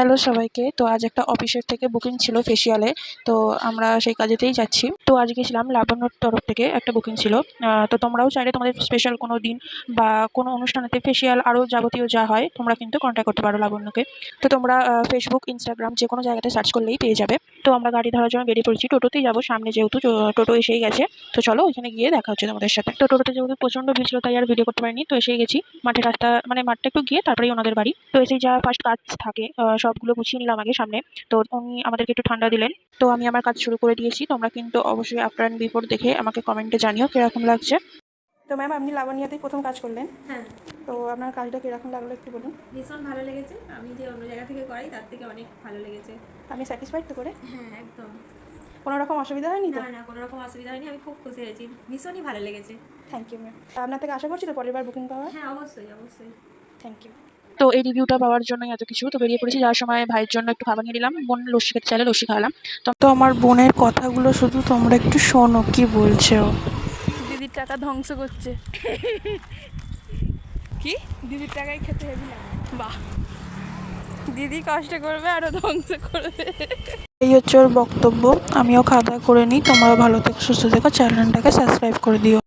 Hello সবাইকে। তো আজ একটা অফিসের থেকে বুকিং ছিল ফেসিয়ালে। তো আমরা সেই কাজেতেই যাচ্ছি। তো আজ গেছিলাম লাবণ্যর তরফ থেকে একটা বুকিং ছিল। তো তোমরাও চাইলে তোমাদের স্পেশাল কোনো দিন বা কোনো অনুষ্ঠানেতে ফেসিয়াল আরও যাবতীয় যা হয় তোমরা কিন্তু কন্ট্যাক্ট করতে পারো লাবণ্যকে। তো তোমরা ফেসবুক, ইনস্টাগ্রাম যে কোনো জায়গাতে সার্চ করলেই পেয়ে যাবে। তো আমরা গাড়ি ধরার জন্য বেরিয়ে পড়েছি। টোটোতেই যাবো, সামনে যেহেতু টোটো এসেই গেছে। তো চলো ওইখানে গিয়ে দেখা হচ্ছে তোমাদের সাথে। তো টোটোতে যেহেতু প্রচণ্ড ভিড় ছিল তাই আর ভিডিও করতে পারিনি। তো এসেই গেছি। মাঠের রাস্তা মানে মাঠটা একটু গিয়ে তারপরেই ওনাদের বাড়ি। তো এসেই যা ফার্স্ট কাজ থাকে সবগুলো গুছিয়ে নিলাম আগে সামনে। তো উনি আমাদেরকে একটু ঠান্ডা দিলেন। তো আমি আমার কাজ শুরু করে দিয়েছি। তোমরা কিন্তু অবশ্যই আফটার অ্যান্ড বিফোর দেখে আমাকে কমেন্টে জানিও কিরকম লাগছে। তো ম্যাম, আপনি লাবণ্যাতেই প্রথম কাজ করলেন। হ্যাঁ, তো আপনার কাজটা কিরকম লাগলো একটু বলুন। ভীষণ ভালো লেগেছে। আমি যে অন্য জায়গা থেকে করাই তার থেকে অনেক ভালো লেগেছে। আপনি স্যাটিসফাইড তো করে? হ্যাঁ, একদম। কোনো রকম অসুবিধা হয়নি তো? না না, কোনো রকম অসুবিধা হয়নি। আমি খুব খুশি হয়েছি, ভীষণই ভালো লেগেছে। Thank you ma'am. আপনার থেকে আশা করছি তো পরের বার বুকিং পাওয়ার। হ্যাঁ, অবশ্যই অবশ্যই। Thank you. তো এই রিভিউটা পাওয়ার জন্যই এত কিছু। তো বেরিয়ে পড়েছি। যাওয়ার সময় ভাইয়ের জন্য একটু খাবার নিয়ে নিলাম। বোন লস্যি খেতে চাইলে লস্যি খাওয়ালাম। তো আমার বোনের কথাগুলো শুধু তোমরা একটু শোনো কি বলছে ও। দিদির টাকা ধ্বংস করছে। কি দিদির টাকায় খেতে হেবি লাগে। বাহ, দিদি কষ্ট করবে আরো ধ্বংস করবে। এই হচ্ছে ওর বক্তব্য। আমিও খাওয়া দাওয়া করে নিই। তোমরা ভালো থেকো, সুস্থ থেকো, চ্যানেলটাকে সাবস্ক্রাইব করে দিও।